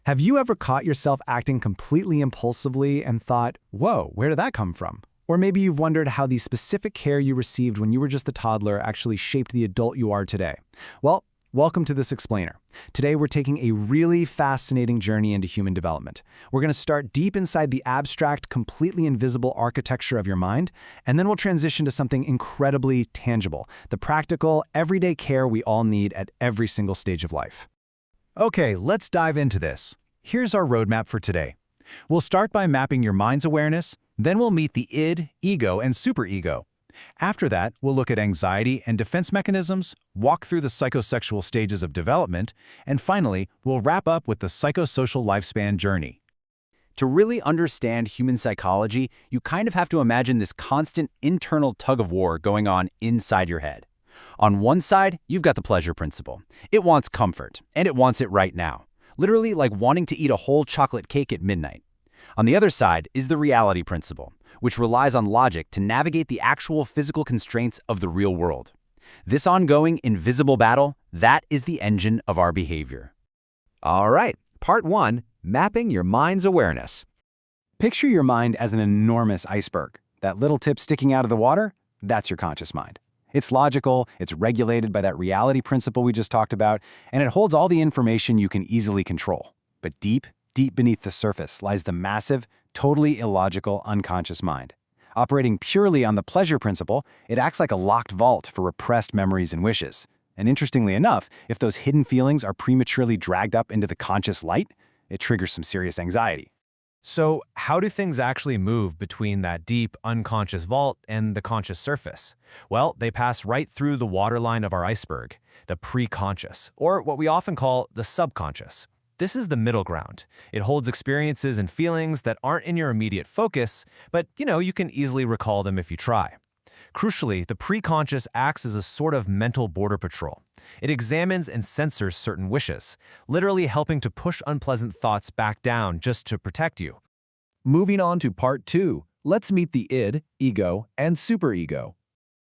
Have you ever caught yourself acting completely impulsively and thought, whoa, where did that come from? Or maybe you've wondered how the specific care you received when you were just a toddler actually shaped the adult you are today. Well, welcome to This Explainer. Today we're taking a really fascinating journey into human development. We're going to start deep inside the abstract, completely invisible architecture of your mind, and then we'll transition to something incredibly tangible, the practical, everyday care we all need at every single stage of life. Okay, let's dive into this. Here's our roadmap for today. We'll start by mapping your mind's awareness, then we'll meet the id, ego, and superego. After that, we'll look at anxiety and defense mechanisms, walk through the psychosexual stages of development, and finally, we'll wrap up with the psychosocial lifespan journey. To really understand human psychology, you kind of have to imagine this constant internal tug-of-war going on inside your head. On one side, you've got the pleasure principle. It wants comfort, and it wants it right now. Literally like wanting to eat a whole chocolate cake at midnight. On the other side is the reality principle, which relies on logic to navigate the actual physical constraints of the real world. This ongoing, invisible battle, that is the engine of our behavior. All right, part 1, mapping your mind's awareness. Picture your mind as an enormous iceberg. That little tip sticking out of the water, that's your conscious mind. It's logical, it's regulated by that reality principle we just talked about, and it holds all the information you can easily control. But deep beneath the surface lies the massive, totally illogical unconscious mind. Operating purely on the pleasure principle, it acts like a locked vault for repressed memories and wishes. And interestingly enough, if those hidden feelings are prematurely dragged up into the conscious light, it triggers some serious anxiety. So, how do things actually move between that deep, unconscious vault and the conscious surface? Well, they pass right through the waterline of our iceberg, the preconscious, or what we often call the subconscious. This is the middle ground. It holds experiences and feelings that aren't in your immediate focus, but you can easily recall them if you try. Crucially, the preconscious acts as a sort of mental border patrol. It examines and censors certain wishes, literally helping to push unpleasant thoughts back down just to protect you. Moving on to part 2, let's meet the id, ego, and superego.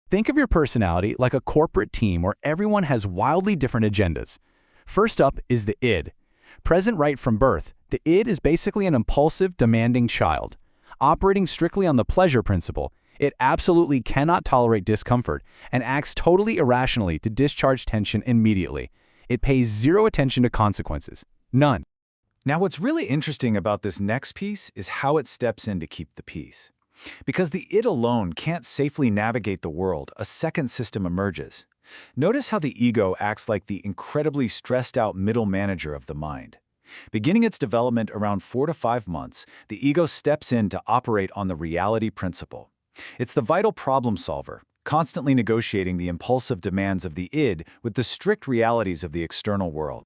Think of your personality like a corporate team where everyone has wildly different agendas. First up is the id. Present right from birth, the id is basically an impulsive, demanding child. Operating strictly on the pleasure principle, it absolutely cannot tolerate discomfort and acts totally irrationally to discharge tension immediately. It pays zero attention to consequences. None. Now, what's really interesting about this next piece is how it steps in to keep the peace. Because the id alone can't safely navigate the world, a second system emerges. Notice how the ego acts like the incredibly stressed-out middle manager of the mind. Beginning its development around 4 to 5 months, the ego steps in to operate on the reality principle. It's the vital problem solver, constantly negotiating the impulsive demands of the id with the strict realities of the external world.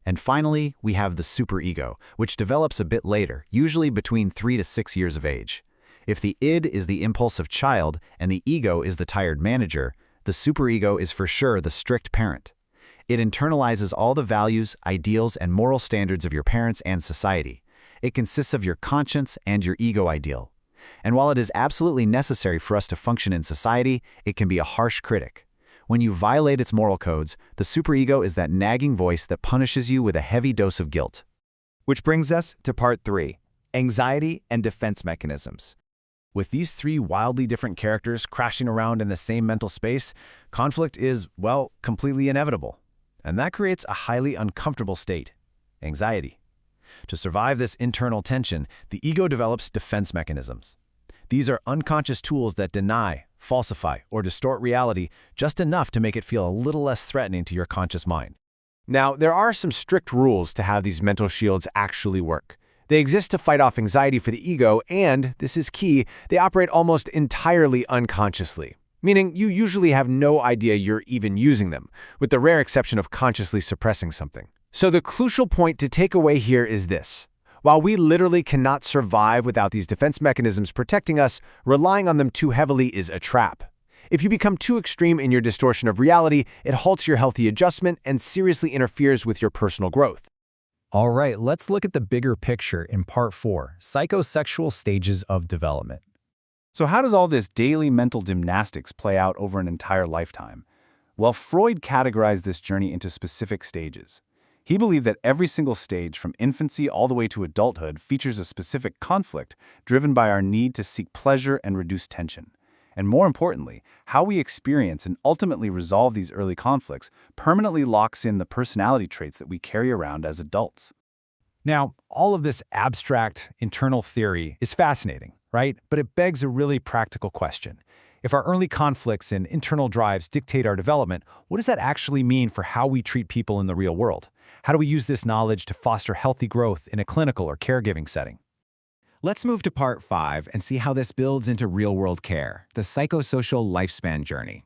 And finally, we have the superego, which develops a bit later, usually between 3 to 6 years of age. If the id is the impulsive child and the ego is the tired manager, the superego is for sure the strict parent. It internalizes all the values, ideals, and moral standards of your parents and society. It consists of your conscience and your ego ideal. And while it is absolutely necessary for us to function in society, it can be a harsh critic. When you violate its moral codes, the superego is that nagging voice that punishes you with a heavy dose of guilt. Which brings us to part 3, anxiety and defense mechanisms. With these 3 wildly different characters crashing around in the same mental space, conflict is, well, completely inevitable. And that creates a highly uncomfortable state, anxiety. To survive this internal tension, the ego develops defense mechanisms. These are unconscious tools that deny, falsify, or distort reality just enough to make it feel a little less threatening to your conscious mind. Now, there are some strict rules to how these mental shields actually work. They exist to fight off anxiety for the ego, and, this is key, they operate almost entirely unconsciously, meaning you usually have no idea you're even using them, with the rare exception of consciously suppressing something. So the crucial point to take away here is this. While we literally cannot survive without these defense mechanisms protecting us, relying on them too heavily is a trap. If you become too extreme in your distortion of reality, it halts your healthy adjustment and seriously interferes with your personal growth. All right, let's look at the bigger picture in part 4, psychosexual stages of development. So how does all this daily mental gymnastics play out over an entire lifetime? Well, Freud categorized this journey into specific stages. He believed that every single stage from infancy all the way to adulthood features a specific conflict driven by our need to seek pleasure and reduce tension. And more importantly, how we experience and ultimately resolve these early conflicts permanently locks in the personality traits that we carry around as adults. Now, all of this abstract, internal theory is fascinating, right? But it begs a really practical question. If our early conflicts and internal drives dictate our development, what does that actually mean for how we treat people in the real world? How do we use this knowledge to foster healthy growth in a clinical or caregiving setting? Let's move to part 5 and see how this builds into real-world care, the psychosocial lifespan journey.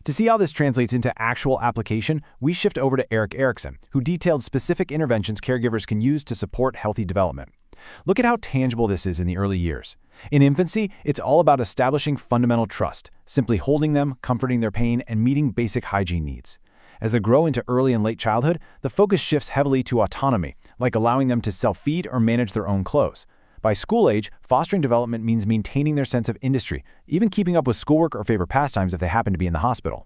To see how this translates into actual application, we shift over to Erikson, who detailed specific interventions caregivers can use to support healthy development. Look at how tangible this is in the early years. In infancy, it's all about establishing fundamental trust, simply holding them, comforting their pain, and meeting basic hygiene needs. As they grow into early and late childhood, the focus shifts heavily to autonomy, like allowing them to self-feed or manage their own clothes. By school age, fostering development means maintaining their sense of industry, even keeping up with schoolwork or favorite pastimes if they happen to be in the hospital.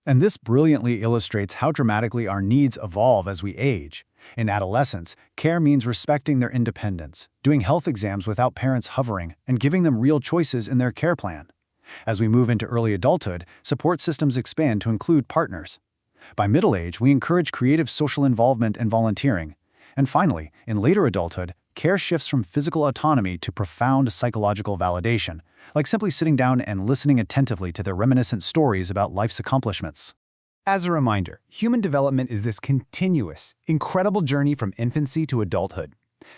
And this brilliantly illustrates how dramatically our needs evolve as we age. In adolescence, care means respecting their independence, doing health exams without parents hovering, and giving them real choices in their care plan. As we move into early adulthood, support systems expand to include partners. By middle age, we encourage creative social involvement and volunteering. And finally, in later adulthood, care shifts from physical autonomy to profound psychological validation, like simply sitting down and listening attentively to their reminiscent stories about life's accomplishments. As a reminder, human development is this continuous, incredible journey from infancy to adulthood.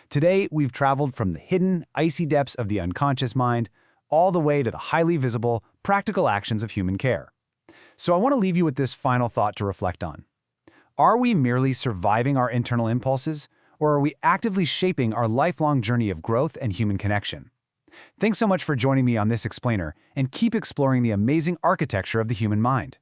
Today, we've traveled from the hidden, icy depths of the unconscious mind all the way to the highly visible, practical actions of human care. So I want to leave you with this final thought to reflect on. Are we merely surviving our internal impulses, or are we actively shaping our lifelong journey of growth and human connection? Thanks so much for joining me on this explainer, and keep exploring the amazing architecture of the human mind.